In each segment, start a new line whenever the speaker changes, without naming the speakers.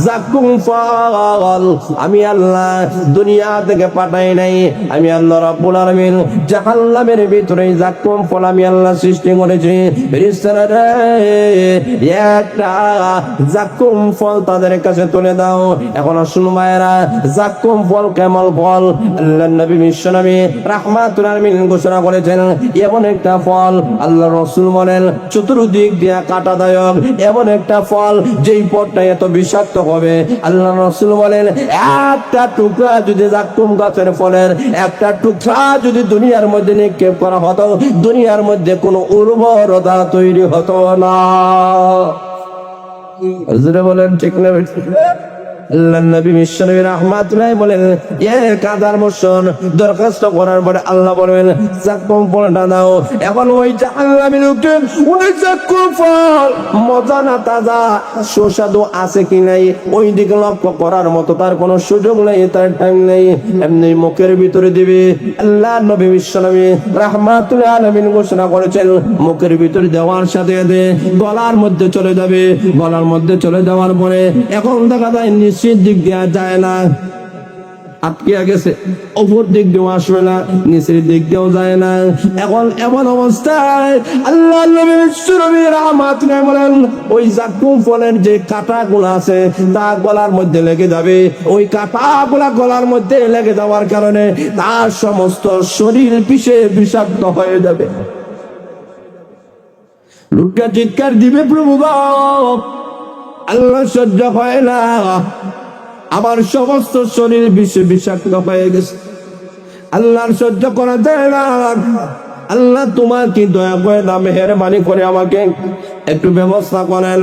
জাকুম ফল আমি আল্লাহ দুনিয়া থেকে পাঠাই নাই, আমি আল্লাহ রাব্বুল আলামিন জাহান্নামের ভিতরে জাকুম ফল আমি আল্লাহ সৃষ্টি করেছি। ফেরেশতারা রে, একটা জাকুম ফল তাদের কাছে তুলে দাও। এখন আসুন মায়েরা, জাকুম ফল কেমন ফল? আল্লাহর নবী বিশ্বনবী রাহমাতুল আলামিন ঘোষণা করেছেন এমন একটা ফল, আল্লাহ রাসূল বলেন চতুর্দিক দিয়ে কাঁটাদায়ক এমন একটা ফল যেই ফলটা এত বিষাক্ত হবে। আল্লাহ রাসূল বলেন একটা টুকরা যদি জাকুম গাছের ফলের একটা টুকরা যদি দুনিয়ার মধ্যে নিক্ষেপ করা হতো, দুনিয়ার মধ্যে কোনো উর্বরতা তৈরি হতো না। হুজুরে বলেন ঠিক না? আল্লাহর নবী বিশ্বনবী রাহমাতুল্লাহ বলেন এক হাজার বছর দরখাস্ত করার পরে আল্লাহ বলেন জাকুম ফলটা দাও। এখন ওই জাহান্নামী লোকটা ওই জাকুম ফল মজা না তাজা সুস্বাদু আছে কি নাই ওই দিকে লক্ষ্য করার মতো তার কোনো সুযোগ নেই, তার টাইম নেই, এমনি মুখের ভিতরে দিবে। আল্লাহর নবী বিশ্বনবী রাহমাতুল্লাহ আলামিন ঘোষণা করেছেন মুখের ভিতরে দেওয়ার সাথে সাথে গলার মধ্যে চলে যাবে। গলার মধ্যে চলে যাওয়ার পরে এখন দেখা যায় নিচের দিক দেওয়া যায় না, আটকে গেছে, উপর দিক দিয়েও আসবে না, নিচের দিক দিয়েও যায় না। এখন এমন অবস্থায় আল্লাহর নবী বিশ্বনবী রাহমাতুল্লাহ বলেন ওই জাকুম ফলের যে কাঁটাগুলো আছে তা গলার মধ্যে লেগে যাবে। ওই কাঁটাগুলা গলার মধ্যে লেগে যাওয়ার কারণে তার সমস্ত শরীর পিষে বিষাক্ত হয়ে যাবে। লোকটা চিৎকার দিবে, প্রভু গো আল্লাহ সহ্য হয় না, আমার সমস্ত শরীর বিষে বিষাক্ত হয়ে গেছে, আল্লাহর সহ্য করা যায় না। আল্লাহ তোমার কি দয়া করে না মেহেরবানি করে আমাকে একটু ব্যবস্থা করেন।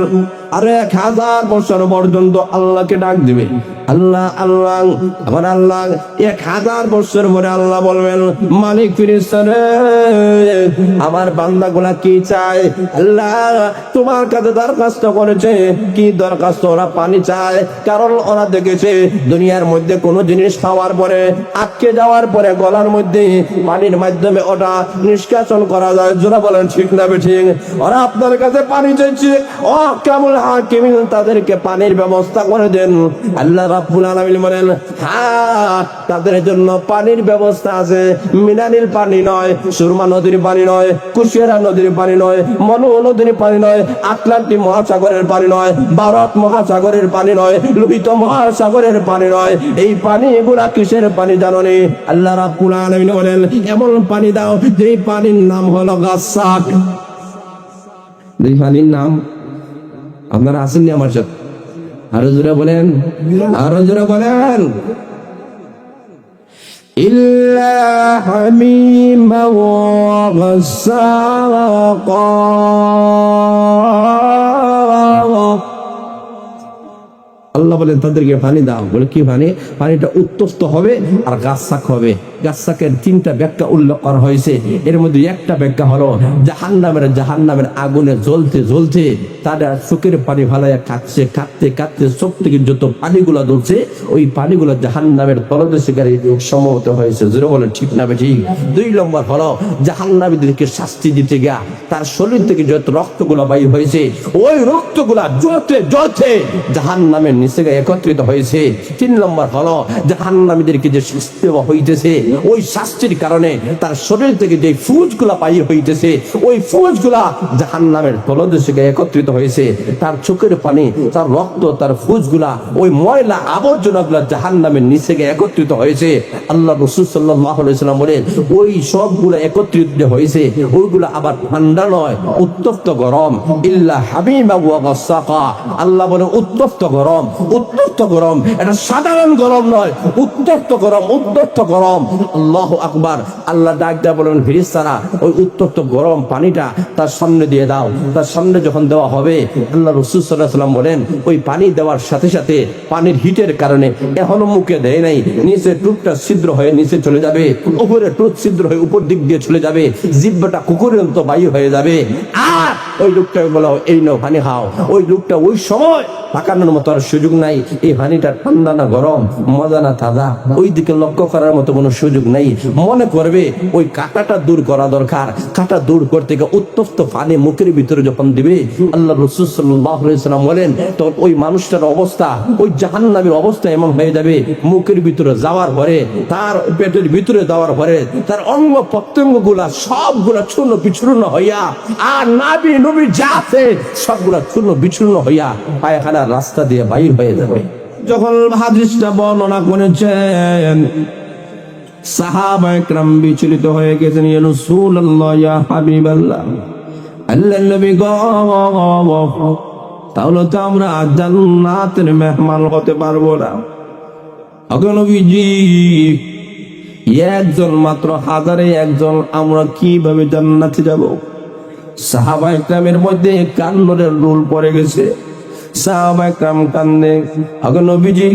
আর 1000 বছর পর্যন্ত আল্লাহকে ডাক দিবে, আল্লাহ আল্লাহ আমার আল্লাহ। 1000 বছর পরে আল্লাহ বলবেন মালিক ফেরেশতারা আমার বান্দাগুলা কি চায়? আল্লাহ তোমার কাছে দরখাস্ত করেছে, কি দরখাস্ত? ওরা পানি চায়, কারণ ওরা দেখেছে দুনিয়ার মধ্যে কোনো জিনিস খাওয়ার পরে আটকে যাওয়ার পরে গলার মধ্যে পানির মাধ্যমে ওটা নিষ্কাশন করা যায়। যারা বলেন ঠিক না ঠিক? ওরা আপনার কাছে পানি চাইছে, ও কামুল হাকিমিন তাদেরকে পানির ব্যবস্থা করে দেন। আল্লাহ রাব্বুল আলামিন বলেন হ্যাঁ তাদের জন্য পানির ব্যবস্থা আছে। মিনারেল পানি নয়, সুরমা নদীর পানি নয়, কুশিয়ারা নদীর পানি নয়, মনু নদীর পানি নয়, আটলান্টিক মহাসাগরের পানি নয়, ভারত মহাসাগরের পানি নয়, লোহিত মহাসাগরের পানি নয়। এই পানিগুলা কিসের পানি জানো নি? আল্লাহ রাব্বুল আলামিন বলেন এমন পানি দাও যেই পানির নাম হলো গাসসাক। এই পানির নাম আপনারা আসেননি আমার সাথে? আরো জোরে বলেন, আরো জোরে বলেন। ইল্লা হামিমা ওয়া গাসসাকা। আল্লাহ বলেন তাদেরকে পানি দাও। বলে কি পানি? পানিটা উত্তপ্ত হবে আর গাসসাক হবে। গাসসাকের 3টা ব্যাখ্যা উল্লেখ করা হয়েছে। এর মধ্যে একটা ব্যাখ্যা হলো জাহান্নামের আগুনে জ্বলতে জ্বলতে তারা চোখের পানি ফালাইয়া কাঁদছে, কাঁদতে কাঁদতে চোখ থেকে যত পানিগুলা ধরছে ওই পানিগুলো জাহান্নামের তলদেশে সমবেত হয়েছে। জোরে বলেন ঠিক না ঠিক? 2 নম্বর হলো জাহান্নামীদেরকে শাস্তি দিতে গিয়া তার শরীর থেকে যত রক্তগুলো বাইর হয়েছে ওই রক্তগুলা জ্বলতে জ্বলতে জাহান্নামের নিচে একত্রিত হয়েছে। 3 নম্বর হলো জাহান্নামীদেরকে যে শাস্তি দেওয়া হইতেছে ওই শাস্তির কারণে তার শরীর থেকে যে ফুজগুলা বাইর হইতেছে ওই ফুজগুলা জাহান্নামের তলদেশে একত্রিত হয়েছে। তার চোখের পানি, তার রক্ত, তার ফুজগুলা, ওই ময়লা আবর্জনাগুলা জাহান্নামের নিচে একত্রিত হয়েছে। আল্লাহ রাসূল সাল্লাল্লাহু আলাইহি ওয়াসাল্লাম বলেন ওই সবগুলা একত্রিত হয়েছে, ওইগুলা আবার ঠান্ডা নয়, উত্তপ্ত গরম। ইল্লা হামিমা ওয়া গাসসাকা। আল্লাহ বলেন উত্তপ্ত গরম, উত্তপ্ত গরম। এটা সাধারণ গরম নয়, উত্তপ্ত গরম, উত্তপ্ত গরম। আল্লাহু আকবার। আল্লাহ ডাক দেয়া বলেন ফেরেশতারা ওই উত্তপ্ত গরম পানিটা তার সামনে দিয়ে দাও। তার সামনে যখন দেওয়া হবে আল্লাহ রাসূল সাল্লাল্লাহু আলাইহি ওয়াসাল্লাম বলেন ওই পানি দেওয়ার সাথে সাথে পানির হিটের কারণে এখনো মুখে দেয় নাই, নিচে টুকটা ছিদ্র হয়ে নিচে চলে যাবে, উপরে টুক ছিদ্র হয়ে উপর দিক দিয়ে চলে যাবে, জিহ্বাটা কুকুরের মতো বায়ু হয়ে যাবে। আর ওই লোকটাকে বলা হয় এই নাও পানি খাও। ওই লোকটা ওই সময় তাকানোর মতো আর সুযোগ নাই, এই পানিটা ঠান্ডা না গরম, মজা না তাজা, ওই দিকে লক্ষ্য করার মতো কোনো সুযোগ নাই। মনে করবে ওই কাঁটাটা দূর করা দরকার। কাঁটা দূর করতে গিয়ে উত্তপ্ত পানি মুখের ভিতরে যখন দিবে, আল্লাহ রাসূল সাল্লাল্লাহু আলাইহি ওয়াসাল্লাম বলেন তখন ওই মানুষটার অবস্থা, ওই জাহান্নামীর অবস্থা এমন হয়ে যাবে, মুখের ভিতরে যাওয়ার পরে, তার পেটের ভিতরে যাওয়ার পরে তার অঙ্গ প্রত্যঙ্গ গুলা সবগুলা চূর্ণ বিচূর্ণ হইয়া, আর নাভি নবী যা আছে সবগুলা চূর্ণ বিচূর্ণ হইয়া পায়খানার রাস্তা দিয়ে বাইর হয়ে যাবে। যখন হাদিসটা বর্ণনা করেছেন, সাহাবায়ে কেরাম বিচলিত হয়ে গেছেন, ইয়া রাসূলুল্লাহ, ইয়া হাবিবাল্লাহ, আল্লাহর নবী গো, তাহলে তো আমরা জান্নাতের মেহমান হতে পারবো না। ওগো নবীজি, একজন মাত্র হাজারে একজন, আমরা কিভাবে জান্নাতে যাব? সাহাবায়ে কেরামের মধ্যে কান্নার রোল পড়ে গেছে। সাহাবায়ে কেরাম কান্দে, ওগো নবীজি,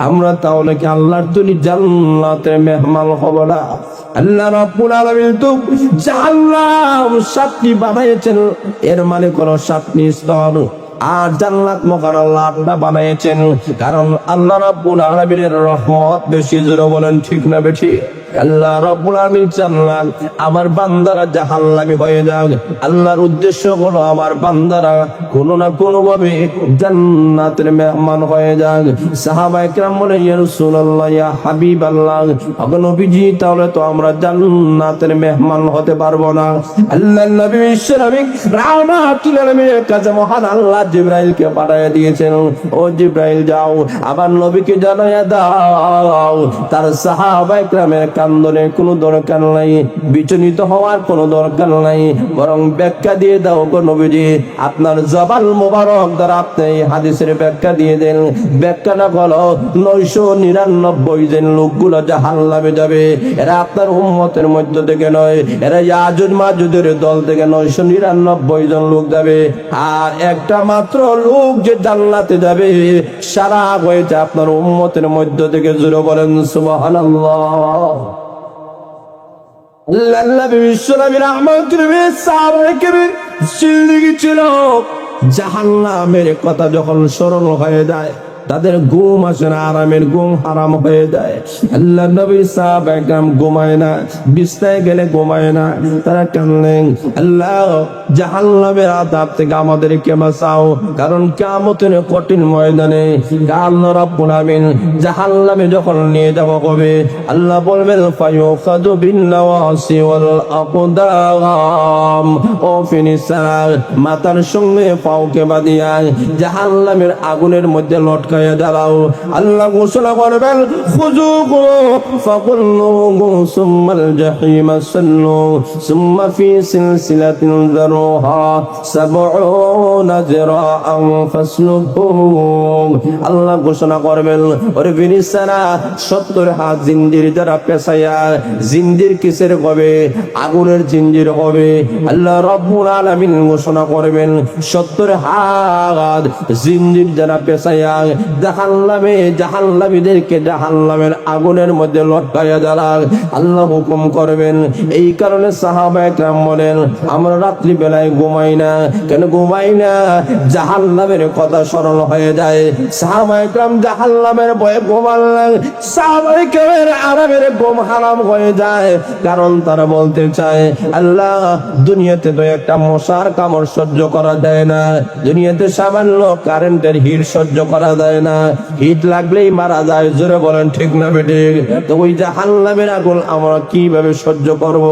আমরা তাহলে কি আল্লাহর তৈরি জান্নাতের মেহমান হব না? আল্লাহ রাব্বুল আলামিন তো জাহান্নাম 7টি বানাইছেন, এর মানে কোন 7টি স্তর, আর জান্নাত মহারাল্লাহ বানাইছেন কারণ আল্লাহ রাব্বুল আলামিনের রহমত বেশি। জোরে বলেন ঠিক না বেশি? আল্লাহ রাব্বুল আলামিন জান্নাত, আমার বান্দারা জাহান্নামী হয়ে যাক, আল্লাহর উদ্দেশ্য হলো আমার বান্দারা কোনো না কোনো ভাবে জান্নাতের মেহমান হয়ে যাক। সাহাবায়ে কেরাম বলেন, ইয়া রাসূলুল্লাহ, ইয়া হাবিবাল্লাহ, ওগো নবীজি, তাহলে তো আমরা জান্নাতের মেহমান হতে পারবো না। আল্লাহর নবী বিশ্বনবী রাহমাতুল আলামিনের কাছে মহান আল্লাহ জিবরাইলকে পাঠিয়ে দিয়েছেন, ও জিবরাইল যাও আমার নবীকে জানাইয়া দাও তার সাহাবায়ে কেরামের কান্দনের কোনো দরকার নাই, বিচলিত হওয়ার কোনো দরকার নাই, বরং ব্যাখ্যা দিয়ে দাও গো নবীজি, আপনার জবান মোবারক দ্বারা আপনি এই হাদিসের ব্যাখ্যা দিয়ে দেন। ব্যাখ্যাটা হলো 999 জন লোকগুলো জাহান্নামে যাবে, এরা আপনার উম্মতের মধ্য থেকে নয়, এরা ইয়াজুজ মাজুজের দল থেকে 999 জন লোক যাবে, আর একটা মাত্র লোক যে জান্নাতে যাবে সারা হয়েছে আপনার উম্মতের মধ্য থেকে। জোরে বলেন সুবহানাল্লাহ। আল্লাহ বিশ্বনবী রাহমাতুল লিল সাহাবায়ে জিন্দেগি ছিল, জাহান্নামের কথা যখন স্মরণ হয়ে যায় তাদের ঘুম আসে না, আরামের ঘুম হারাম হয়ে যায়। আল্লাহ নবী সাহাবায়ে কেরাম ঘুমায় না, বিছানায় গেলে ঘুমায় না, তারা কান্দেন, আল্লাহ জাহান্নামের আযাব থেকে আমাদেরকে বাঁচাও, কারণ কিয়ামতের কঠিন ময়দানে আল্লাহ রাব্বুল আলামিন জাহান্নামে যখন নিয়ে যাওয়া হবে, আল্লাহ বলবেন ফায়ুখাযু বিন নাওয়াসি ওয়াল আকদাম, ও ফিনিসা, মাথার সঙ্গে পাওকে বাঁধিয়া জাহান্নামের আগুনের মধ্যে লটকা দাঁড়াও। আল্লাহ ঘোষণা করবেন, খুযুহু ফাকুল্লুহু সুম্মাল জাহিমা সাল্লু সুম্মা ফি সিলসিলাতিন যারুহা 70 যিরাআন ফাসলুকু। আল্লাহ ঘোষণা করবেন, ওরে ফেরেশতারা 70 হাত জিঞ্জির দ্বারা পেঁচাইয়া, জিঞ্জির কিসের হবে? আগুনের জিঞ্জির হবে। আল্লাহ রাব্বুল আলামিন ঘোষণা করবেন, 70 হাত জিঞ্জির দ্বারা পেঁচাইয়া জাহান্নামীদেরকে জাহান্নামের আগুনের মধ্যে লটকাইয়া জ্বালাক। আল্লাহ হুকুম করবেন। এই কারণে সাহাবায়ে কেরাম বলেন, আমরা রাত্রি বেলায় ঘুমাই না। কেন ঘুমাই না? জাহান্নামের কথা স্মরণ হয়ে যায়। সাহাবায়ে কেরাম জাহান্নামের ভয়ে ঘুমালেন, সাহাবায়ে কেরামের আরামের ঘুম হারাম হয়ে যায়, কারণ তারা বলতে চায়, আল্লাহ দুনিয়াতে তো একটা মশার কামড় সহ্য করা যায় না, দুনিয়াতে সামান্য কারেন্টের হিট সহ্য করা যায় না, হিট লাগলেই মারা যায়। জোরে বলেন ঠিক না বেঠিক? তো ওই জাহান্নামের আগুন আমরা কিভাবে সহ্য করব?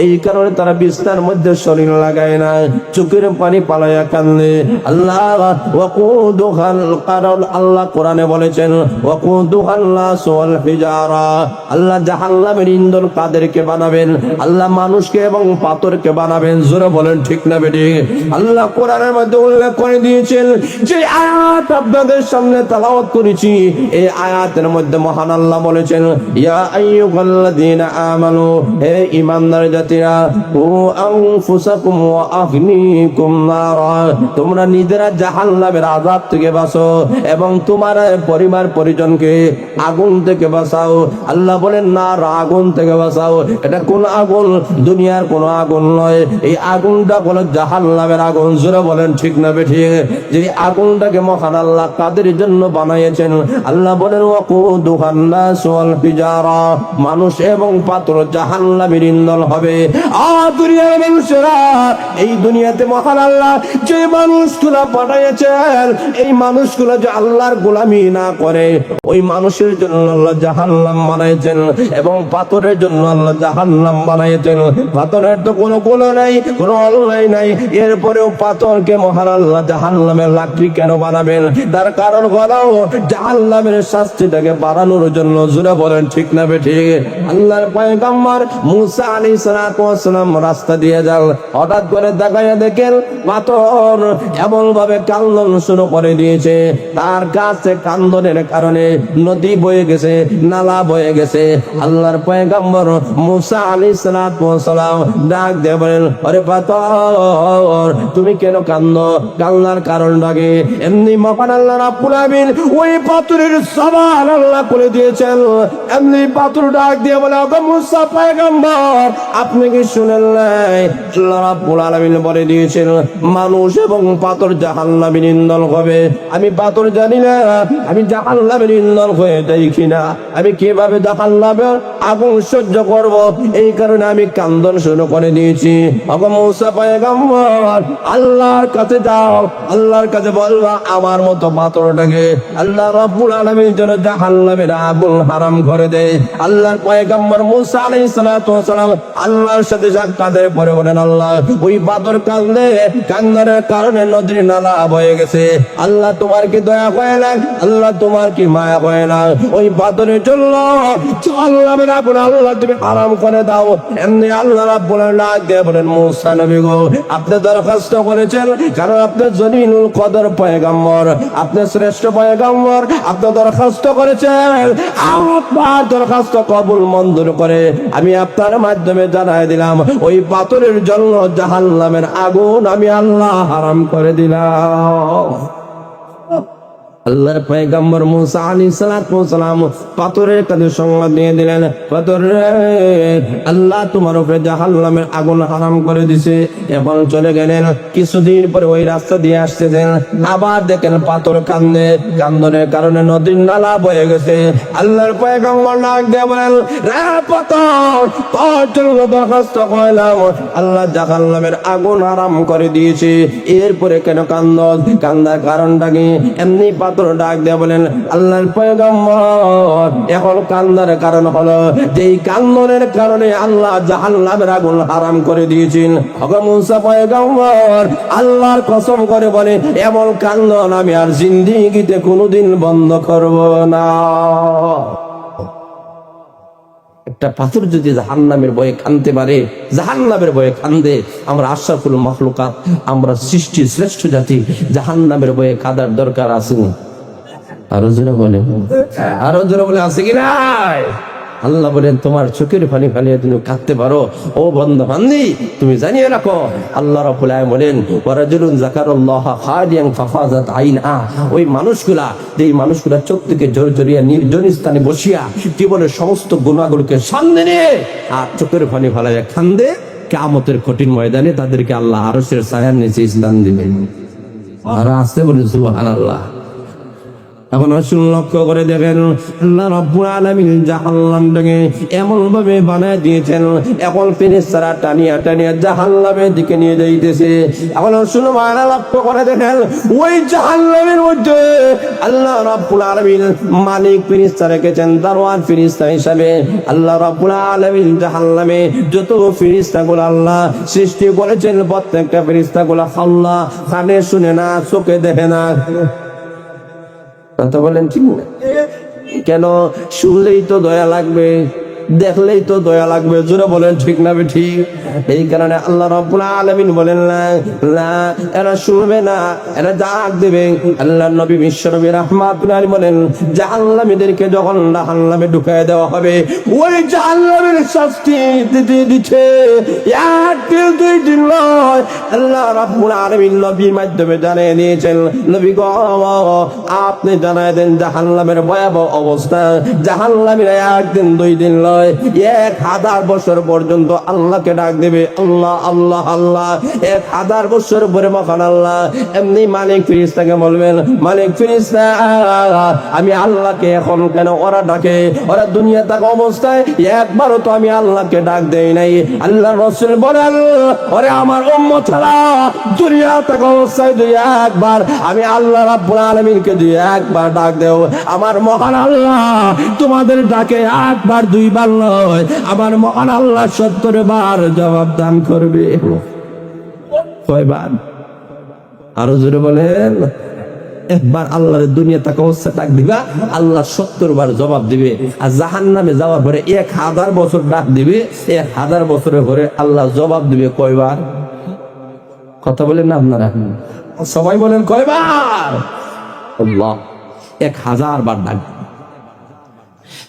এই কারণে তারা বিছানার মধ্যে শরীর লাগায় না, চোখের পানি পালাইয়া কান্দে। আল্লাহ ওয়াকুদুহাল, কারণ আল্লাহ কোরআনে বলেছেন ওয়াকুদুহাল নাস ওয়াল হিজারা, আল্লাহ জাহান্নামের ইন্ধন কাদেরকে বানাবেন? আল্লাহ মানুষকে এবং পাথরকে বানাবেন। জোরে বলেন ঠিক না বেঠিক? আল্লাহ কোরআনের মধ্যে উল্লেখ করে দিয়েছেন যে আয়াত আপনাদের সামনে তেলাওয়াত করেছি, এই আয়াতের মধ্যে মহান আল্লাহ বলেছেন, ইয়া আইয়ুহাল্লাযীনা আমানু, হে ঈমানদার জাতিরা, ও আনফুসাকুম ওয়া আহলিকুম নারা, তোমরা নিজেরা জাহান্নামের আযাব থেকে বাঁচো এবং তোমার পরিবার পরিজনকে আগুন থেকে বাঁচাও। আল্লাহ বলেন না, আগুন থেকে বাঁচাও। এটা কোন আগুন? দুনিয়ার কোন আগুন নয়, এই আগুনটা হলো জাহান্নামের আগুন। জোরে বলেন ঠিক না বেঠিক? যে আগুনটাকে মহান আল্লাহ কাদের জন্য বানাইছেন? আল্লাহ বলেন ওয়াকুদুহান নাস ওয়াল হিজারা, মানুষ এবং পাথর জাহান্নামের ইন্ধন হবে। দুনিয়ার মানুষেরা, এই দুনিয়াতে মহান আল্লাহ যে মানুষগুলা পাঠাইছেন, এই মানুষগুলা যে আল্লাহর গোলামি না করে, ওই মানুষের জন্য আল্লাহ জাহান্নাম বানাইছেন এবং পাথরের জন্য আল্লাহ জাহান্নাম বানাইছেন। পাথরের তো কোনো গুণ নাই, কোনো অন্যায় নাই, এরপরেও পাথরকে মহান আল্লাহ জাহান্নামের লাকড়ি কেন বানাবেন? তার কারণ হলো জাহান্নামের শাস্তিটাকে বাড়ানোর জন্য। জোরে বলেন ঠিক না বেঠিক? আল্লাহর পয়গম্বর মুসা আলাইহিস সালাম রাস্তা দিয়ে যান, হঠাৎ করে দেখাইয়া দেখেন পাথর এমন ভাবে কান্দন শুরু করে দিয়েছে, তার কাছে কান্দনের কারণে নদী বয়ে গেছে, নালা বয়ে গেছে। আল্লাহর পয়গম্বর মুসা আলাইহিস সালাম ডাক দিয়ে বলেন, আরে পাথর তুমি কেন কান্দো? কান্নার কারণটা কি? এমনি মহান আল্লাহ রাব্বুল আলামিন ওই পাথরের জবান আল্লাহ করে দিয়েছেন। এমনি পাথর ডাক দিয়ে বলে, ওগো মুসা পয়গম্বর, আপনি কি শুনেন নাই? আল্লাহ রাব্বুল আলামিন বলে দিয়েছেন মানুষ এবং পাথর জাহান্নামের ইন্ধন হবে। আমি পাথর জানি না, আমি জাহান্নামের ইন্ধন হয়ে যাই কিনা, আমি কিভাবে জাহান্নামের আগুন সহ্য করব, এই কারণে আমি কান্দন শুরু করে দিয়েছি। ওগো মুসা পয়গম্বর, আল্লাহর কাছে যাও, আল্লাহর কাছে বলবা আমার মতো পাথরটাকে আল্লাহ রাব্বুল আলামিন যেন জাহান্নামের আগুন হারাম করে দেয়। আল্লাহর পয়গম্বর মুসা আলাইহিস সালাম আল্লাহর সাথে সাক্ষাতের পরে বলেন, আল্লাহ ওই পাথর কান্দে, কান্নার কারণে নদীর নালা বয়ে গেছে। আল্লাহ তোমার কি দয়া হয় না? আল্লাহ তোমার কি মায়া হয় না? ওই পাথরের জন্য জাহান্নামের আগুন আল্লাহ তুমি হারাম করে দাও। এমনি আল্লাহ রাব্বুল আলামিন ডাক দিয়ে বলেন, মুসা নবী গো, আপনি দরখাস্ত করেছেন, কারণ আপনি জলিলুল কদর পয়গম্বর, আপনি শ্রেষ্ঠ পয়গম্বর, আপনি দরখাস্ত করেছেন, আপনার দরখাস্ত কবুল মঞ্জুর করে আমি আপনার মাধ্যমে জানাই দিলাম, ওই পাথরের জন্য জাহান্নামের আগুন আমি আল্লাহ হারাম করে দিলাম। আল্লাহর পয়গম্বর মুসা আলাইহিস সালাম পাথরের কাছে সংবাদ দিয়ে দিলেন, পাথর আল্লাহ তোমার উপরে জাহান্নামের আগুন হারাম করে দিয়েছে। এখন চলে গেলেন। কিছুদিন পরে ওই রাস্তা দিয়ে আসতেছেন, আবার দেখেন পাথর কান্দে, কান্দনের কারণে নদীর নালা বয়ে গেছে। আল্লাহর পয়গম্বর ডাক দিয়ে বলেন, রে পাথর, তোর জন্য দরখাস্ত করলাম, আল্লাহ জাহান্নামের আগুন হারাম করে দিয়েছে, এরপরে কেন কান্দ? কান্দার কারণটা কি? এমনি পাথর ডাক দিয়ে বলেন, আল্লাহর পয়গম্বর, এখন কান্দার কারণ হলো যেই কান্দনের কারণে আল্লাহ জাহান্নামের আগুন হারাম করে দিয়েছেন। ওগো মুসা পয়গম্বর, আল্লাহর কসম করে বলে, এমন কান্দন আমি আর জিন্দেগিতে কোনোদিন বন্ধ করব না। একটা পাথর যদি জাহান্নামের ভয়ে কাঁদতে পারে, জাহান্নামের ভয়ে কান্দে, আমরা আশরাফুল মাখলুকাত, আমরা সৃষ্টির শ্রেষ্ঠ জাতি, জাহান্নামের ভয়ে কাঁদার দরকার আছে? আরো জোরে বলে, আরো জোরে বলে, আছে কি নাই? আল্লাহ বলেন, তোমার চোখের পানি ফেলিয়ে তুমি কাঁদতে পারো, ও বান্দা বান্দি, তুমি জানিয়ে রাখো। আল্লাহ রাব্বুল আলামিন বলেন, ওয়ারাজুলুন যাকারাল্লাহ খালিয়ান ফাফাজাত আইনা, ওই মানুষগুলা, যেই মানুষগুলা চোখ থেকে জড়জড়িয়া নির্জন স্থানে বসিয়া জীবনের সমস্ত গুনাহগুলোকে সামনে নিয়ে আর চোখের পানি ফেলাইয়া কান্দে, কিয়ামতের কঠিন ময়দানে তাদেরকে আল্লাহ আরশের ছায়ার নিচে স্থান দিবেন। আর আসতে বলে সুবহানাল্লাহ। এখন আসুন লক্ষ্য করে দেখেন, আল্লাহ রাব্বুল আলামিন জাহান্নামটাকে এমন ভাবে বানায় দিয়েছেন, এখন ফেরেশতারা টানিয়া টানিয়া জাহান্নামের দিকে নিয়ে যাইতেছে। এখন আসুন মারা লক্ষ্য করে দেখেন, ওই জাহান্নামের মধ্যে আল্লাহ রাব্বুল আলামিন মালিক ফেরেশতা রেখেছেন, দারওয়ান ফেরেশতা হিসাবে। আল্লাহ রাব্বুল আলামিন জাহান্নামে যত ফেরেশতাগুলো আল্লাহ সৃষ্টি করেছেন, প্রত্যেকটা ফেরেশতাগুলো আল্লাহ কানে শুনে না, চোখে দেখে না। কথা বলেন ঠিক না? কেন? শুনলেই তো দয়া লাগবে, দেখলেই তো দয়া লাগবে। জোরে বলেন ঠিক না ঠিক? এই কারণে আল্লাহ রাব্বুল আলামিন বলেন না, এরা শুনবে না, এরা ডাক দেবে। আল্লাহর নবী বিশ্বনবী রাহমাতুল্লাহ আলাইহি বলেন, জাহান্নামীদেরকে যখন জাহান্নামে ঢুকায় দেওয়া হবে, ওই জাহান্নামের শাস্তি দিতে এক দিন দুই দিন নয়, আল্লাহ রাব্বুল আলামিন নবীর মাধ্যমে জানিয়ে দিয়েছেন, নবী গো আপনি জানায় দেন জাহান্নামের ভয়াবহ অবস্থা। জাহান্নামীরা একদিন দুই দিন নয়, 1000 বছর পর্যন্ত আল্লাহকে ডাক দেবে, আল্লাহ আল্লাহ আল্লাহ। 1000 বছর পরে মহান আল্লাহ এমনি মালিক ফেরেশতাকে বলবেন, মালিক ফেরেশতা আমি আল্লাহকে এখন কেন ওরা ডাকে? ওরা দুনিয়া থাকা অবস্থায় একবারও তো আমি আল্লাহকে ডাক দেই নাই। আল্লাহ রাসূল বলেন, ওরে আমার উম্মতরা, দুনিয়া থাকা অবস্থায় দুই একবার আমি আল্লাহ রাব্বুল আলামিনকে দুই একবার ডাক দেও, আমার মহান আল্লাহ তোমাদের ডাকে একবার দুইবার নয়, আমার মহান আল্লাহ 70 বার জবাব দান করবে। কয়বার? আরো জোরে বলেন। একবার আল্লাহর দুনিয়া তাকে অবস্থা ডাক দিবা, আল্লাহ 70 বার জবাব দিবে। আর জাহান্নামে যাওয়ার পরে 1000 বছর ডাক দিবে, 1000 বছরের পরে আল্লাহ জবাব দিবে কয়বার? কথা বলেন না আপনারা? সবাই বলেন কয়বার? আল্লাহ 1000 বার ডাক।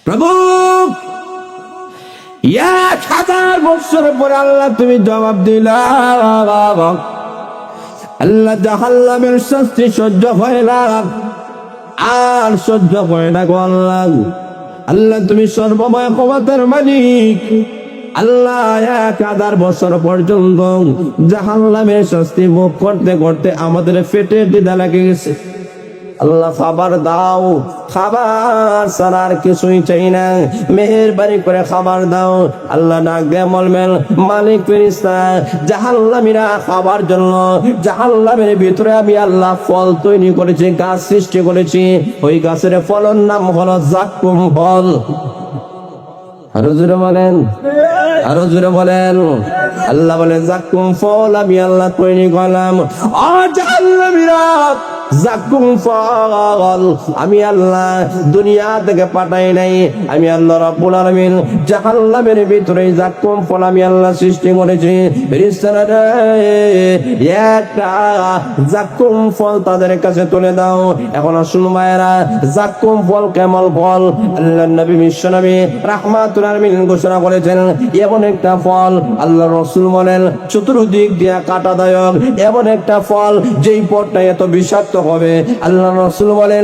প্রভু 1000 বছর পরে আল্লাহ তুমি জবাব দিলা। আল্লাহ জাহান্নামের শাস্তি সহ্য হয় না, আর সহ্য হয় না গো আল্লাহ। আল্লাহ তুমি সর্বময় ক্ষমতার মালিক। আল্লাহ 1000 বছর পর্যন্ত জাহান্নামের শাস্তি ভোগ করতে করতে আমাদের পেটে দিদা লেগে গেছে। আল্লাহ খাবার দাও, খাবার ছাড়ার কিছুই চাই না, মেহেরবানি করে খাবার দাও। আল্লাহ ডাক দিয়ে বলবেন, মালিক ফেরেশতা জাহান্নামীরা খাবার জন্য জাহান্নামের ভিতরে আমি আল্লাহ ফল তৈরি করেছি, গাছ সৃষ্টি করেছি। ওই গাছের ফলের নাম হলো জাক্কুম ফল। আরো জোরে বলেন, আরো জোরে বলেন। আল্লাহ বলেন জাক্কুম ফল আমি আল্লাহ তৈরি করলাম। জাহান্নামীরা জাক্কুম ফল আমি আল্লাহ দুনিয়া থেকে পাঠাই নাই। আমি আল্লাহ রাব্বুল আলামিন জাহান্নামের ভিতরে জাক্কুম ফল আমি আল্লাহ সৃষ্টি করেছি। ফেরেশতারা একটা জাক্কুম ফল তাদের কাছে তুলে দাও। এখন আসুন ভাইরা, জাক্কুম ফল কেমন ফল? আল্লাহর নবী বিশ্বনবী রাহমাতুল আলামিন ঘোষণা করেছেন, এমন একটা ফল আল্লাহ রাসূল বলেন চতুর্দিক দিয়া কাঁটাদায়ক, এমন একটা ফল যেই ফলটা এত বিষাক্ত হবে। আল্লাহ রাসূল বলেন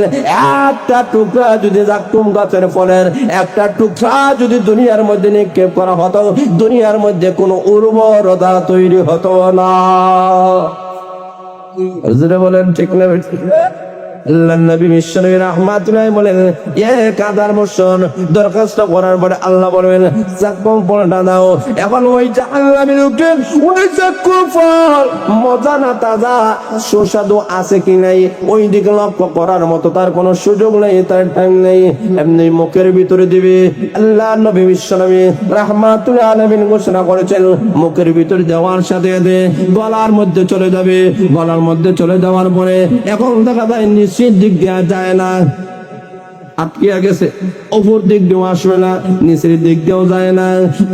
একটা টুকরা যদি জাক্কুম গাছের ফলের একটা টুকরা যদি দুনিয়ার মধ্যে নিক্ষেপ করা হতো, দুনিয়ার মধ্যে কোনো উর্বরতা তৈরি হতো না। বলেন ঠিক না? আল্লাহর নবী বিশ্বনবী রাহমাতুল্লাহ বলেন 1000 বছর দরখাস্ত করার পরে আল্লাহ বলবেন জাক্কুম ফলটা দাও। এখন ওই জাহান্নামীর লোককে ওই জাক্কুম ফল মজা না তাজা সুস্বাদু আছে কি নাই ওই দিকে লক্ষ্য করার মতো তার কোনো সুযোগ নেই, তার টাইম নেই, এমনি মুখের ভিতরে দিবে। আল্লাহর নবী বিশ্বনবী রাহমাতুল্লাহ আলামিন ঘোষণা করেছেন মুখের ভিতরে দেওয়ার সাথে সাথে গলার মধ্যে চলে যাবে। গলার মধ্যে চলে যাওয়ার পরে এখন দেখা যায় নিচের দিক দেওয়া যায় না, আটকে গেছে, উপর দিক দিয়েও আসবে না, নিচের দিক দিয়েও যায় না।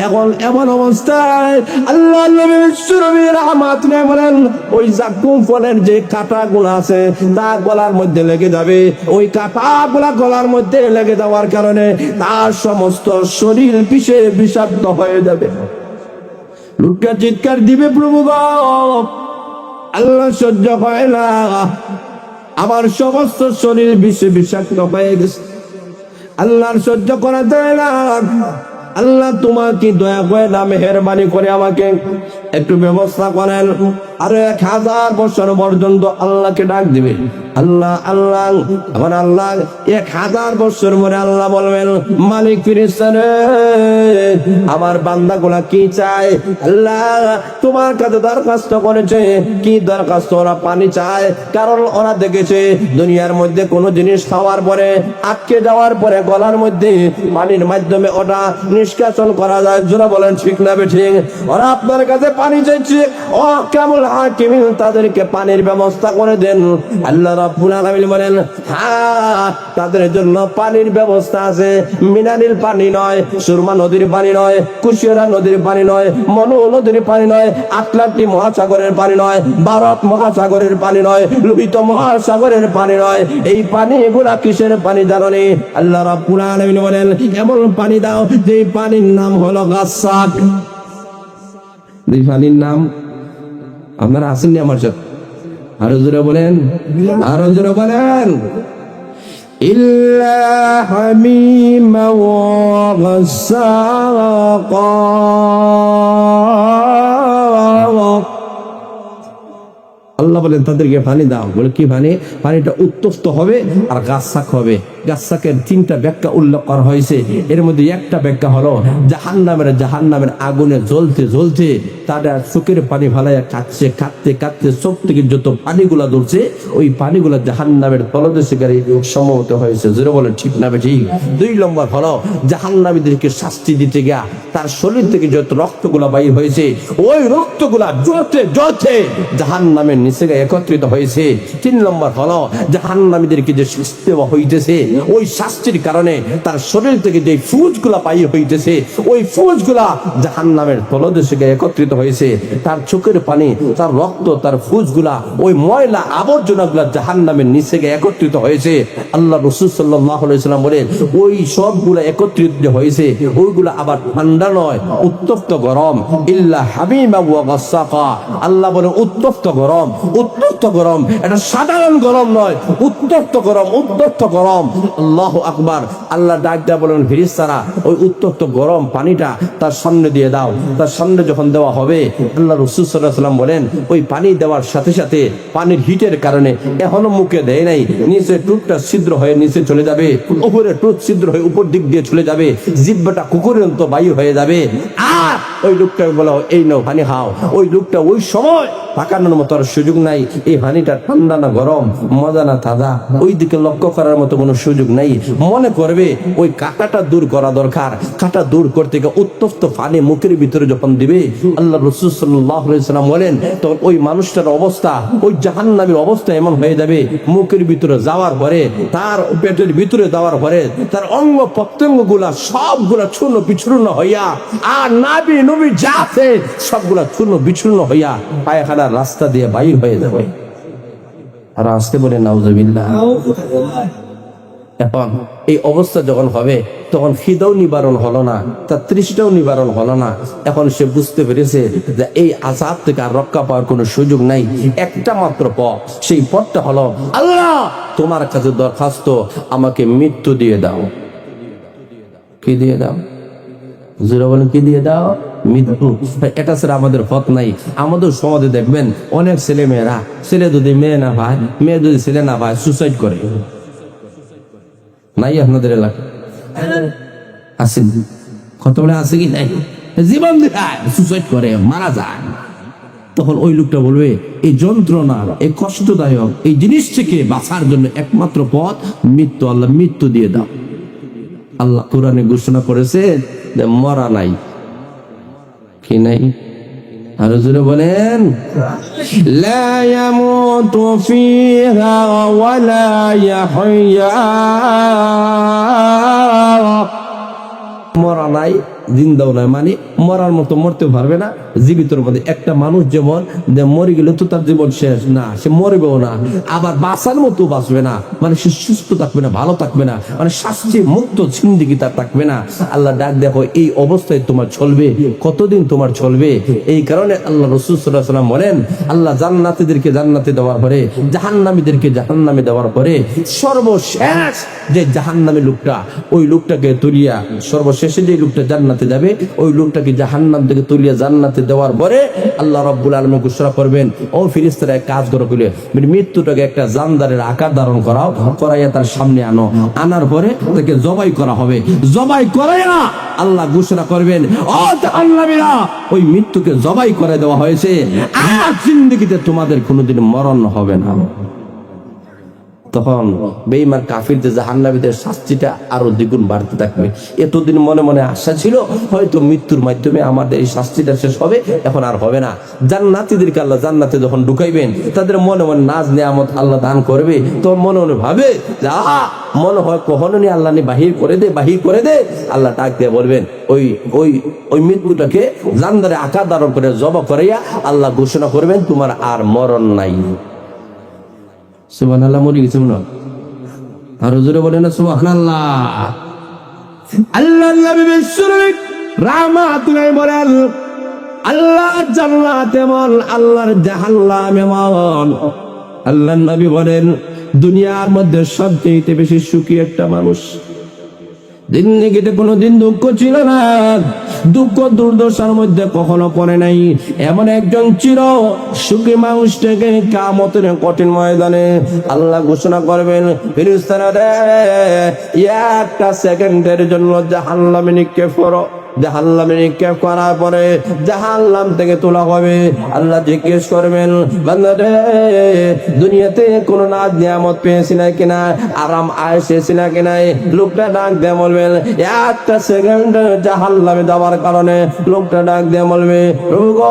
এখন এমন অবস্থায় আল্লাহর নবী বিশ্বনবী রাহমাতুল্লাহ বলেন ওই জাক্কুম ফলের যে কাঁটাগুলো আছে তা গলার মধ্যে লেগে যাবে। ওই কাঁটাগুলা গলার মধ্যে লেগে যাওয়ার কারণে তার সমস্ত শরীর বিষাক্ত হয়ে যাবে। লোকটা চিৎকার দিবে, প্রভু গো আল্লাহ সহ্য হয় না, আমার সমস্ত শরীর বিষাক্ত হয়ে গেছে, আল্লাহর সহ্য করা যায় না। আল্লাহ তোমাকে দয়া করে না মেহেরবানি করে আমাকে একটু ব্যবস্থা করেন। আরো 1000 বছর পর্যন্ত আল্লাহকে ডাক দিবে, আল্লাহ আল্লাহ। আমার আল্লাহ 1000 বছর পরে আল্লাহ বলবেন মালিক ফেরেশতা রে আমার বান্দাগুলা কি চায়? আল্লাহ তোমার কাছে দরখাস্ত করেছে, কি দরখাস্ত? ওরা পানি চায়, কারণ ওরা দেখেছে দুনিয়ার মধ্যে কোনো জিনিস খাওয়ার পরে আটকে যাওয়ার পরে গলার মধ্যে পানির মাধ্যমে ওটা নিষ্কাশন করা যায়। জোরা বলেন ঠিক না ঠিক? ওরা আপনার কাছে পানি চাইছে, ও কেমন হাকিম তাদেরকে পানির ব্যবস্থা করে দেন। আল্লাহ রাব্বুল আলামিন বলেন হ্যাঁ তাদের জন্য পানির ব্যবস্থা আছে। মিনারেল পানি নয়, সুরমা নদীর পানি নয়, কুশিয়ারা নদীর পানি নয়, মনু নদীর পানি নয়, আটলান্টিক মহাসাগরের পানি নয়, ভারত মহাসাগরের পানি নয়, লোহিত মহাসাগরের পানি নয়। এই পানি এগুলা কিসের পানি জানো নি? আল্লাহ রাব্বুল আলামিন বলেন এমন পানি দাও যে পানির নাম হলো গাসসাক। এই পানির নাম আপনারা আসেননি আমার সাথে? আরো জোরে বলেন, আরো জোরে বলেন। ইল্লা হামিমা ওয়া গাসসাকা। আল্লাহ বলেন তাদেরকে পানি দাও। বলে কি পানি? পানিটা উত্তপ্ত হবে আর গাছাক হবে। গাছাকের তিনটা ব্যাখ্যা উল্লেখ করা হয়েছে। এর মধ্যে একটা ব্যাখ্যা হলো জাহান্নামের আগুনে জ্বলতে জ্বলতে তাদের চোখের পানি ফালাইয়া কাঁদছে, কাঁদতে কাঁদতে চোখ থেকে যত পানিগুলা ধরছে ওই পানিগুলা জাহান্নামের তলদেশকারী সমবেত হয়েছে। জোরে বলে ঠিক না ঠিক? 2 নম্বর হলো জাহান্নামীদেরকে শাস্তি দিতে গিয়া তার শরীর থেকে যত রক্তগুলা বাইর হয়েছে ওই রক্তগুলা জ্বলতে জ্বলতে জাহান্নামের নিচে একত্রিত হয়েছে। 3 নম্বর হলো জাহান্নামীদেরকে যে শাস্তি দেওয়া হইতেছে ওই শাস্তির কারণে তার শরীর থেকে যে ফুজগুলা বাইর হইতেছে ওই ফুজগুলা জাহান্নামের তলদেশে একত্রিত হয়েছে। তার চোখের পানি, তার রক্ত, তার ফুজগুলা, ওই ময়লা আবর্জনাগুলা জাহান্নামের নিচে একত্রিত হয়েছে। আল্লাহ রাসূল সাল্লাল্লাহু আলাইহি ওয়াসাল্লাম বলেন ওই সবগুলা একত্রিত হয়েছে ওইগুলা আবার ঠান্ডা নয়, উত্তপ্ত গরম। ইল্লা হামিমা ওয়া গাসসাকা। আল্লাহ বলেন উত্তপ্ত গরম, উত্তপ্ত গরম। এটা সাধারণ গরম নয়, উত্তপ্ত গরম, উত্তপ্ত গরম। আল্লাহু আকবার। আল্লাহ ডাক দেয়া বলেন ফেরেশতারা ওই উত্তপ্ত গরম পানিটা তার সামনে দিয়ে দাও। তার সামনে যখন দেওয়া হবে আল্লাহ রাসূল সাল্লাল্লাহু আলাইহি ওয়াসাল্লাম বলেন ওই পানি দেওয়ার সাথে সাথে পানির হিটের কারণে এখনো মুখে দেয় নাই, নিচে টুটটা ছিদ্র হয়ে নিচে চলে যাবে, উপরে টুট ছিদ্র হয়ে উপর দিক দিয়ে চলে যাবে, জিহ্বাটা কুকুরের মতো বায়ু হয়ে যাবে। আর ওই লোকটা বলো এই নাও পানি খাও। ওই লোকটা ওই সময় পাকানোর মতো আর সুযোগ নাই। এই পানিটা ঠান্ডা না গরম, মজা না তাজা, ওই দিকে লক্ষ্য করার মতো কোনো সুযোগ নাই। মনে করবে ওই কাঁটাটা দূর করা দরকার। কাঁটা দূর করতে গিয়ে উত্তপ্ত পানি মুখের ভিতরে যখন দিবে আল্লাহ রাসূল সাল্লাল্লাহু আলাইহি ওয়াসাল্লাম বলেন তখন ওই মানুষটার অবস্থা, ওই জাহান্নামীর অবস্থা এমন হয়ে যাবে মুখের ভিতরে যাওয়ার পরে, তার পেটের ভিতরে যাওয়ার পরে তার অঙ্গ প্রত্যঙ্গ গুলা সবগুলা চূর্ণ বিচূর্ণ হইয়া আর নাভি নবী যা আছে সবগুলা চূর্ণ বিচূর্ণ হইয়া পায়খানার রাস্তা দিয়ে বাইর হয়ে যাবে। আর আসতে বলে নাউজুবিল্লাহ। এখন এই অবস্থা যখন হবে তখন খিদাও নিবারণ হলো না, তার তৃষ্ণাও নিবারণ হলো না। এখন সে বুঝতে পেরেছে যে এই আযাব থেকে আর রক্ষা পাওয়ার কোনো সুযোগ নাই। একটা মাত্র পথ, সেই পথটা হলো আল্লাহ তোমার কাছে দরখাস্ত আমাকে মৃত্যু দিয়ে দাও। কি দিয়ে দাও? জোরে বলেন কি দিয়ে দাও? মৃত্যু। এটা ছাড়া আমাদের পথ নাই। আমাদের সমাজে দেখবেন অনেক ছেলে মেয়েরা, ছেলে যদি মেয়ে না পায়, মেয়ে যদি ছেলে না পায় সুসাইড করে। নাই আপনাদের এলাকায়? আছে কত বলে আছে কি নাই? জীবন দেখায় সুসাইড করে, মারা যায়। তখন ওই লোকটা বলবে এই যন্ত্রণা, এই কষ্টদায়ক এই জিনিস থেকে বাঁচার জন্য একমাত্র পথ মৃত্যু। আল্লাহ মৃত্যু দিয়ে দাও। আল্লাহ কোরআনে ঘোষণা করেছে যে মরা নাই। কি নাই? আরো জোরে বলেন লা ইয়ামুতু ফিহা ওয়া লা ইয়াহইয়া। মরা নাই, জিন্দাও নাই, মানে মরার মতো মরতে পারবে না। জীবিতর মধ্যে একটা মানুষ যেমন মরে গেলে তো তার জীবন শেষ না, সে মরবেও না, আবার বাঁচার মতো বাঁচবে না, মানে সে সুস্থ থাকবে না, ভালো থাকবে না, মানে শাস্তি মুক্ত জিন্দেগি তার থাকবে না। আল্লাহ ডাক দেখো এই অবস্থায় তোমার চলবে কতদিন? তোমার চলবে। এই কারণে আল্লাহ রাসূল সাল্লাল্লাহু আলাইহি ওয়াসাল্লাম বলেন আল্লাহ জান্নাতীদেরকে জান্নাতে দেওয়ার পরে, জাহান্নামীদেরকে জাহান্নামে দেওয়ার পরে সর্বশেষ যে জাহান্নামী লোকটা, ওই লোকটাকে তুলিয়া সর্বশেষে যে লোকটা জান্নাতে যাবে ওই লোকটাকে জাহান্নাম থেকে তুলিয়া জান্নাতে দেওয়ার পরে আল্লাহ রাব্বুল আলামিন ঘোষণা করবেন ও ফেরেশতারা এক কাজ করো, বলে মৃত্যুটাকে একটা জানদারের আকার ধারণ করাও, করাইয়া তার সামনে আনো। আনার পরে তাকে জবাই করা হবে। জবাই করাইয়া আল্লাহ ঘোষণা করবেন ও জাহান্নামীরা ওই মৃত্যুকে জবাই করে দেওয়া হয়েছে, আর জিন্দেগিতে তোমাদের কোনোদিন মরণ হবে না। তখন বেঈমান কাফিরদের জাহান্নামীদের শাস্তিটা আরো দ্বিগুণ বাড়তে থাকবে। এতদিন মনে মনে আশা ছিল হয়তো মৃত্যুর মাধ্যমে আমাদের এই শাস্তিটা শেষ হবে, এখন আর হবে না। জান্নাতীদেরকে আল্লাহ জান্নাতে যখন ঢুকাইবেন, তাদের মনে মনে নাজ নিয়ামত আল্লাহ দান করবে, তো মনে মনে ভাবে যে আহা, মনে হয় কখনো নি আল্লাহ বাহির করে দে, বাহির করে দে। আল্লাহ ডাক দিয়ে বলবেন, ওই ওই ওই মৃত্যুটাকে জানদারে আকার ধারণ করে জবা করাইয়া আল্লাহ ঘোষণা করবেন, তোমার আর মরণ নাই। সুবহানাল্লাহ, মরে গেছে মনে হয়। আর হুজুরে বলে না সুবহানাল্লাহ। আল্লাহর নবী বিশ্বনবী রাহমাতুল্লাহ বলেন, আল্লাহর জান্নাত এমন, আল্লাহর জাহান্নাম এমন। আল্লাহর নবী বলেন, দুনিয়ার মধ্যে সবচেয়ে বেশি সুখী একটা মানুষ, জিন্দেগিতে কোনোদিন দুঃখ ছিল না, দুঃখ দুর্দশার মধ্যে কখনো পড়ে নাই, এমন একজন চির সুখী মানুষটাকে কিয়ামতের কঠিন ময়দানে আল্লাহ ঘোষণা করবেন, ফেরেশতারা রে, একটা সেকেন্ডের জন্য জাহান্নামে নিক্ষেপ করো। জাহান্নামে নিক্ষেপ করার পরে জাহান্নাম থেকে তোলা হবে। আল্লাহ জিজ্ঞেস করবেন, বান্দা রে, দুনিয়াতে কোনো নাজ নিয়ামত পেয়েছি না কিনা, আরাম আয়েসেছি না কিনা? লোকটা ডাক দিয়ে বলবেন, একটা সেকেন্ড জাহান্নামে যাওয়ার কারণে লোকটা ডাক দিয়ে বলবে, প্রভু গো,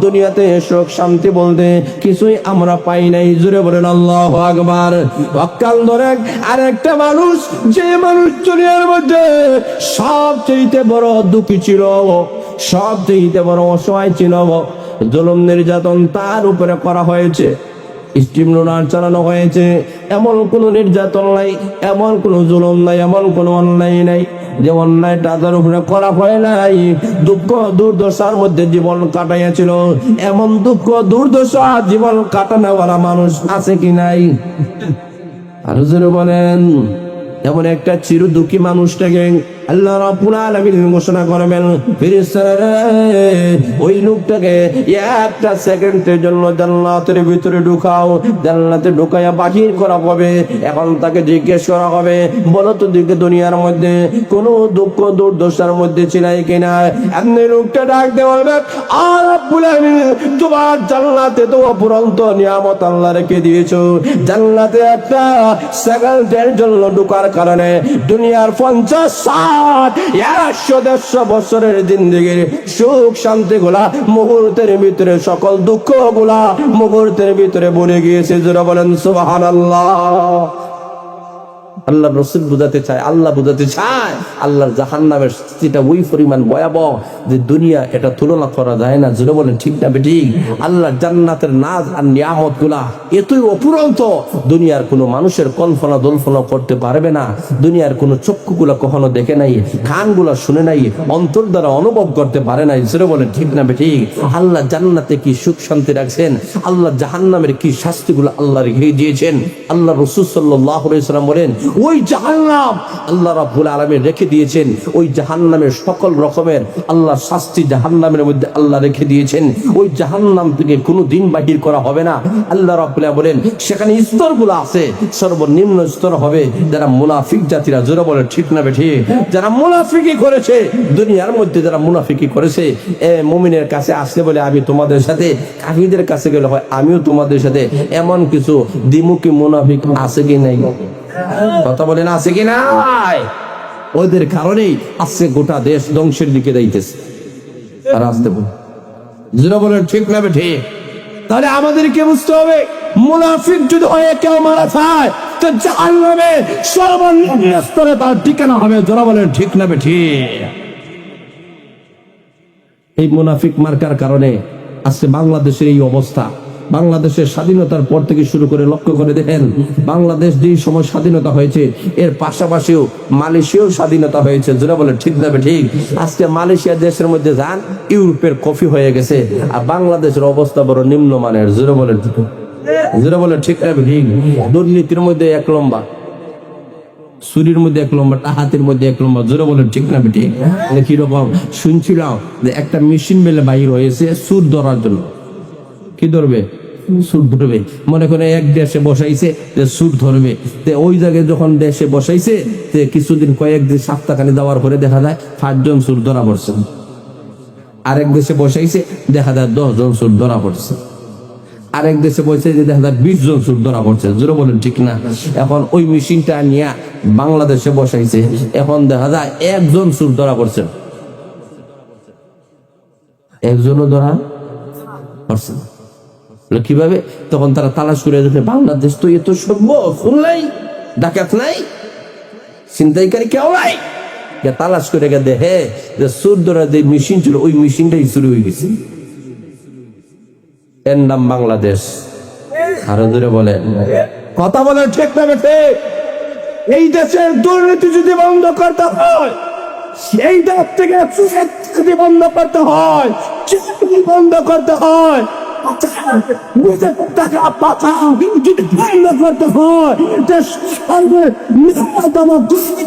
দুনিয়াতে সুখ শান্তি বলতে কিছুই আমরা পাই নাই। জুড়ে বলেন আল্লাহু আকবার। অকাল ধরে আরেকটা মানুষ, যে মানুষ দুনিয়ার মধ্যে সবচেয়ে বড় দুঃখী ছিল, সবচেয়ে বড় অসহায় ছিল, জুলুম নির্যাতন তার উপরে করা হয়েছে, স্টিম রোলার চালানো হয়েছে, এমন কোন নির্যাতন নাই, এমন কোন জুলুম নাই, এমন কোন অন্যায় নাই যে অন্যায়টা তার উপরে করা হয় নাই। দুঃখ দুর্দশার মধ্যে জীবন কাটাইয়াছিল, এমন দুঃখ দুর্দশা জীবন কাটানোওয়ালা মানুষ আছে কি নাই? আর হুজুর বলেন, এমন একটা চির দুঃখী মানুষটাকে আল্লাহ রাব্বুল আলামিন ঘোষণা করবেন, ফেরেশতারা ওই লোকটাকে একটা সেকেন্ডের জন্য জান্নাতের ভিতরে ঢুকাও। জান্নাতে ঢুকাইয়া বাহির করা হবে। এখন তাকে জিজ্ঞেস করা হবে, বলো তো দিকে দুনিয়ার মধ্যে কোনো দুঃখ দুর্দশার মধ্যে ছিলাই কিনা? এমনি লোকটা ডাক দিয়ে বলবে, আর রাব্বুল আলামিন, তোমার জান্নাতে তো অপরন্ত নিয়ামত আল্লাহ রেখে দিয়েছো। জান্নাতে একটা সেকেন্ডের জন্য ঢুকার কারণে দুনিয়ার 50-100 বছরের জিন্দেগির সুখ শান্তি গুলা মুহূর্তের ভিতরে, সকল দুঃখ গুলা মুহূর্তের ভিতরে ভুলে গিয়েছে। যারা বলেন সুবহানাল্লাহ। আল্লাহ রাসূল বুঝাতে চায়, আল্লাহ বুঝাতে চায়, আল্লাহর জাহান্নামের শাস্তিটা ওই পরিমাণ ভয়াবহ যে দুনিয়া এটা তুলনা করা যায় না। যারা বলেন ঠিক না বেঠিক? আল্লাহর জান্নাতের নাজ আর নিয়ামত গুলা এতই অপুরন্ত, দুনিয়ার কোনো মানুষের কল্পনা দল্পনা করতে পারবে না। দুনিয়ার কোনো চক্ষুগুলা কখনো দেখে নাই, কানগুলা শুনে নাই, অন্তর দ্বারা অনুভব করতে পারে নাই। যারা বলেন ঠিক না বেঠিক? আল্লাহ জান্নাতে কি সুখ শান্তি রাখছেন, আল্লাহ জাহান্নামের কি শাস্তিগুলো আল্লাহ রেখে দিয়েছেন। আল্লাহ রাসূল সাল্লাল্লাহু আলাইহি ওয়াসাল্লাম বলেন, ওই জাহান্নাম আল্লাহ রাব্বুল আলামিন রেখে দিয়েছেন, ওই জাহান্নামের সকল রকমের আল্লাহ শাস্তি জাহান্নামের মধ্যে আল্লাহ রেখে দিয়েছেন। ওই জাহান্নাম থেকে কোনো দিন বাহির করা হবে না। আল্লাহ রাব্বুল আলামিন বলেন, সেখানে স্তরগুলো আছে, সর্বনিম্ন স্তর হবে যারা মুনাফিক জাতিরা। জোরে বলে ঠিক না বেঠিক? যারা মুনাফিকি করেছে, দুনিয়ার মধ্যে যারা মুনাফিকি করেছে, মুমিনের কাছে আসলে বলে আমি তোমাদের সাথে, কাফিরদের কাছে গেলে হয় আমিও তোমাদের সাথে। এমন কিছু দ্বিমুখী মুনাফিক আছে কি নাই? কথা বলেন, আছে কি নাই? ওদের কারণেই আজকে গোটা দেশ ধ্বংসের দিকে যাইতেছে। আর আসতে বল, যারা বলেন ঠিক না ঠিক? তাহলে আমাদেরকে বুঝতে হবে, মুনাফিক যদি হয়ে কেউ মারা যায় তো জাহান্নামে সর্বনিম্ন স্তরে তার ঠিকানা হবে। যারা বলেন ঠিক না ঠিক? এই মুনাফিক মার্কার কারণে আজকে বাংলাদেশের এই অবস্থা। বাংলাদেশের স্বাধীনতার পর থেকে শুরু করে লক্ষ্য করে দেখেন, বাংলাদেশ যে সময় স্বাধীনতা হয়েছে এর পাশাপাশিও মালয়েশিয়াও স্বাধীনতা হয়েছে। যারা বলে ঠিক যাবে ঠিক? আজকে মালয়েশিয়া দেশের মধ্যে যান, ইউরোপের কফি হয়ে গেছে, আর বাংলাদেশের অবস্থা বড় নিম্নমানের। যারা বলে ঠিক যাবে ঠিক? দুর্নীতির মধ্যে এক লম্বা, চুরির মধ্যে এক লম্বা, হাতের মধ্যে এক লম্বা। জোরে বলেন ঠিক না বেঠিক? কিরকম শুনছিলাম যে একটা মেশিন মেলে বাহির হয়েছে সুর ধরার জন্য। কি ধরবে? সুর ধরবে। মনে করে এক দেশে বসাইছে যে সুর ধরবে, ওই জায়গায় যখন দেশে বসাইছে কিছুদিন কয়েকদিন সপ্তাহখানি দেওয়ার পরে দেখা যায় 5 জন সুর ধরা পড়ছে। আরেক দেশে বসাইছে দেখা যায় 10 জন সুর ধরা পড়ছে। আরেক দেশে বলছে যে দেখা যায় 20 জন চোর ধরা পড়ছে, জোরে বলেন ঠিক না? এখন ওই মেশিনটা নিয়ে বাংলাদেশে বসাইছে, এখন দেখা যায় একজন চোর ধরা পড়ছে, একজনও ধরা পড়ছে না। কিভাবে? তখন তারা তালাশ করে দেখে বাংলাদেশ তো এত সভ্য, ফোন নাই, ডাকাত নাই, ছিনতাইকারী কেউ নাই। তালাশ করে দেখে যে চোর ধরা যে মেশিন ছিল ওই মেশিনটাই চুরি হয়ে গেছে। এর নাম বাংলাদেশ। আরো দূরে বলে কথা বলে ঠিক না বেঠে? এই দেশের দুর্নীতি যদি বন্ধ করতে হয়, সেই দেশ থেকে যদি বন্ধ করতে হয়, বন্ধ করতে হয়, টাকা পাঠা যদি বন্ধ করতে হয়,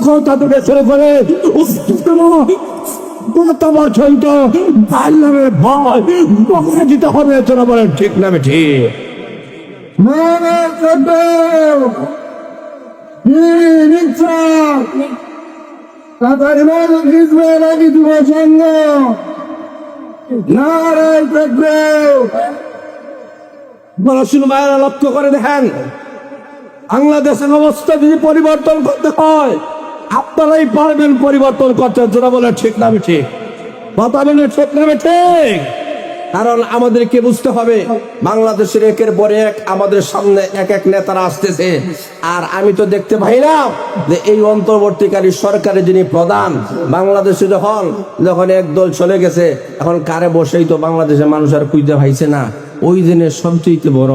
কথা থেকে শুরু করে ভয় দিতে হবে। তোরা বলেন ঠিক না ঠিক? মায়েরা লক্ষ্য করে দেখেন, বাংলাদেশের অবস্থা যদি পরিবর্তন করতে হয়, আপনারাই পারবেন পরিবর্তন করতে। যারা বলে ঠিক না ঠিক? কথা বলে ঠিক না ঠিক? কারণ আমাদেরকে বুঝতে হবে বাংলাদেশের একের পর এক আমাদের সামনে এক এক নেতারা আসতেছে। আর আমি তো দেখতে পাই না যে এই অন্তর্বর্তীকালী সরকারের যিনি প্রধান, বাংলাদেশে যখন এক দল চলে গেছে, এখন কারে বসেই তো বাংলাদেশের মানুষ আর খুঁজতে পাইছে না। ওই দিনের সবচেয়ে বড়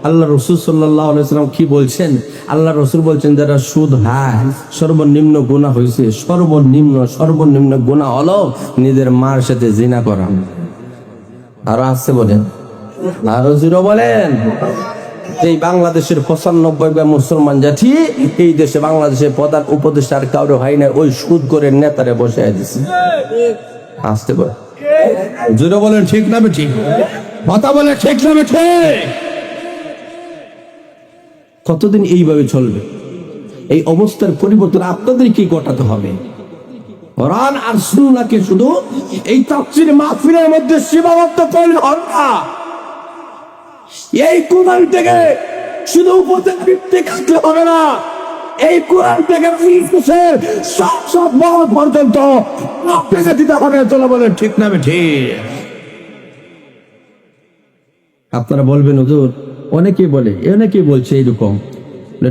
আল্লাহ রসুল সাল্লাল্লাহু আলাইহি ওয়াসাল্লাম কি বলছেন? আল্লাহ রসুল বলছেন যারা সুদ খায় সর্বনিম্ন গুনাহ হয়েছে, সর্বনিম্ন গুনাহ হলো নিজের মার সাথে জিনা করা। আরো আসছে বলেন, আরো জিরো বলেন। এই বাংলাদেশের 95 মুসলমান জাতি এই দেশে বাংলাদেশের প্রধান উপদেষ্টা আর কারো হয় না, ওই সুদ করে নেতারে বসে দিচ্ছে। আসতে বলে জিরো বলেন ঠিক না ঠিক? কথা বলে ঠিক না ঠিক? কতদিন এইভাবে চলবে? এই অবস্থার পরিবর্তন আপনাদের কি ঘটাতে হবে? কোরআন আর সুন্নাহকে শুধু এই তাফসীর মাহফিলের মধ্যে সীমাবদ্ধ করলে হবে না। এই কোরআন থেকে শুধু উপদেশ ভিত্তিক আসলে হবে না। এই কোরআন থেকে সব মহল পর্যন্ত আপনাকে দিতে হবে। চলো বলেন ঠিক না ঠিক? আপনারা বলবেন হুজুর, অনেকেই বলছে এইরকম,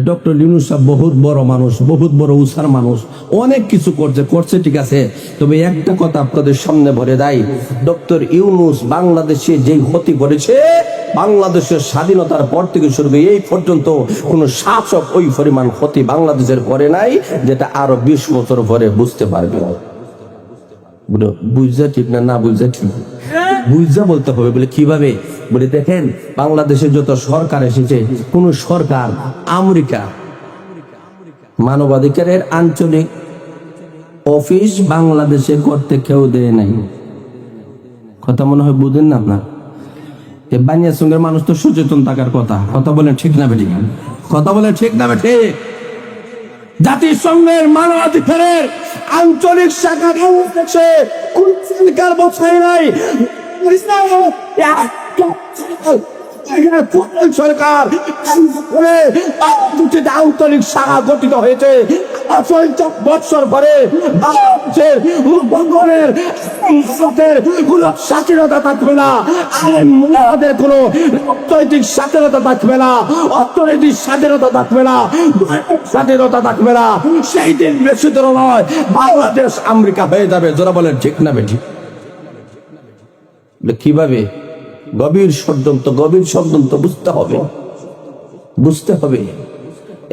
ডক্টর ইউনূস সাহেব বহুত বড় মানুষ, বহুত বড় উসার মানুষ, অনেক কিছু করছে ঠিক আছে, তবে একটা কথা আপনাদের সামনে ভরে দেয়, ডক্টর ইউনূস বাংলাদেশে যেই ক্ষতি করেছে, বাংলাদেশের স্বাধীনতার পর থেকে শুরু করে এই পর্যন্ত কোন শাসক ওই পরিমাণ ক্ষতি বাংলাদেশের করে নাই, যেটা আরো 20 বছর পরে বুঝতে পারবে। বুঝা ঠিক না বুঝা ঠিক? বুঝা বলতে হবে। বলে কিভাবে? বলে দেখেন, বাংলাদেশে যত সরকার এসেছে, কোন সরকার আমেরিকা মানবাধিকারের আঞ্চলিক অফিস বাংলাদেশে করতে কেউ দেয় নাই। কথা মনে হয় বুঝেন না আপনার? বানিয়া সঙ্গের মানুষ তো সচেতন থাকার কথা। কথা বলেন ঠিক না বেঠিক? কথা বলেন ঠিক না বেঠিক? জাতিসংঘের মানবাধিকারের আঞ্চলিক শাখা কোন সরকার বসায় নাই। সরকার আঞ্চলিক শাখা গঠিত হয়েছে 50 বছর পরে। কোন স্বাধীনতা থাকবে না, আমাদের কোন রাজনৈতিক স্বাধীনতা থাকবে না, অর্থনৈতিক স্বাধীনতা থাকবে না, স্বাধীনতা থাকবে না। সেই দিন বেশি দূর নয়, বাংলাদেশ আমেরিকা হয়ে যাবে। যারা বলেন ঠিক না বেঠিক? কিভাবে? গভীর ষড়যন্ত্র বুঝতে হবে।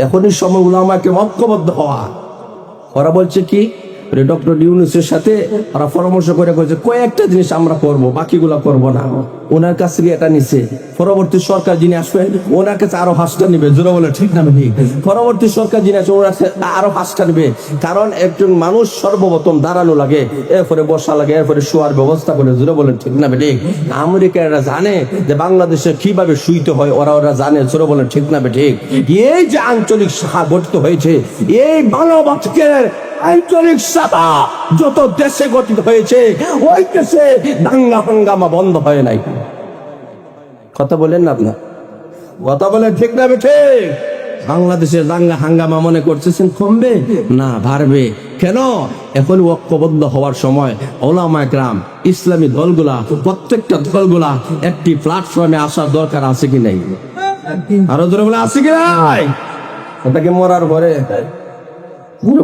এখনই সময় উলামাকে ঐক্যবদ্ধ হওয়া। ওরা বলছে কি, ডক্টর ইউনূসের সাথে ওরা পরামর্শ করে বলছে কয়েকটা জিনিস আমরা করব, বাকিগুলো করব না। ওনার কাছ থেকে এটা নিছে, পরবর্তী সরকার যিনি আসবে ওনার কাছে আরো 5টা নিবে। জোরে বলে ঠিক না ঠিক? পরবর্তী সরকার যিনি আসবে ওনার কাছে আরো 5টা নিবে। কারণ একজন মানুষ সর্বপ্রথম দাঁড়ানো লাগে, এরপরে বসা লাগে, এরপরে শোয়ার ব্যবস্থা করে। জোরে বলেন ঠিক না ঠিক? আমেরিকা এরা জানে যে বাংলাদেশে কিভাবে শুইতে হয়, ওরা জানে। জোরে বলেন ঠিক না ঠিক? এই যে আঞ্চলিক শাখা গঠিত হয়েছে, এই মানবাধিকারের আঞ্চলিক শাখা যত দেশে গঠিত হয়েছে, ওই দেশে দাঙ্গা হাঙ্গামা বন্ধ হয় নাই। কথা বলেন না আপনার? কথা বলে ঠিক না ঠিক? বাংলাদেশের দাঙ্গা হাঙ্গামা মনে করতেছেন কমবে না, বাড়বে। কেন? এখন ঐক্যবদ্ধ হওয়ার সময়। ওলামা একরাম, ইসলামী দলগুলা, প্রত্যেকটা দলগুলা একটি প্ল্যাটফর্মে আসার দরকার আছে কি নাই? আরো জোরে বলে আছে কি নাই? এটাকে মরার পরে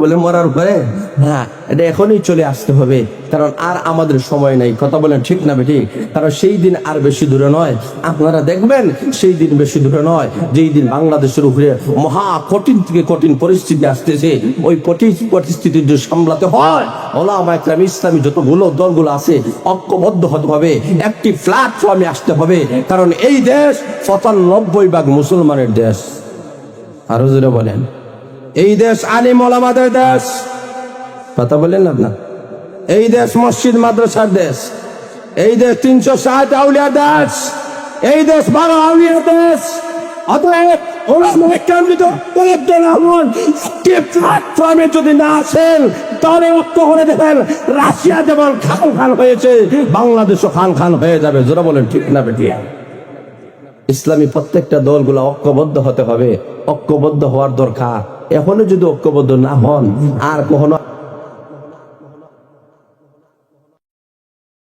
বলে মরার পরে, হ্যাঁ, এটা এখনই চলে আসতে হবে, কারণ আর আমাদের সময় নাই। কথা বলেন ঠিক না বেঠিক? কারণ সেই দিন আর বেশি দূরে নয়। আপনারা দেখবেন সেই দিন বেশি দূরে নয়, যেই দিন বাংলাদেশের উপরে মহা কঠিন থেকে কঠিন পরিস্থিতি আসতেছে। ওই কঠিন পরিস্থিতি যদি সামলাতে হয়, ওলামা একরাম, ইসলামী যতগুলো দলগুলো আছে, ঐক্যবদ্ধ হতে হবে, একটি প্ল্যাটফর্মে আসতে হবে। কারণ এই দেশ ৯৫% মুসলমানের দেশ। আরো জোরে বলেন, এই দেশ আলিম ওলামাদের দেশ। কথা বলেন না? এই দেশ মসজিদ মাদ্রাসার দেশ। এই দেশ ৩৬০ আউলিয়ার দেশ। এই দেশ ১২ আউলিয়ার দেশ। অতএব ওলামা একরাম প্ল্যাটফর্মে যদি না আসেন, তাহলে ঐক্য করে দেখেন, রাশিয়া যেমন খান খান হয়েছে, বাংলাদেশও খান খান হয়ে যাবে। যারা বলেন ঠিক না বেঠিক? ইসলামী প্রত্যেকটা দলগুলো ঐক্যবদ্ধ হতে হবে, ঐক্যবদ্ধ হওয়ার দরকার। এখনো যদি ঐক্যবদ্ধ না হন, আর কখনো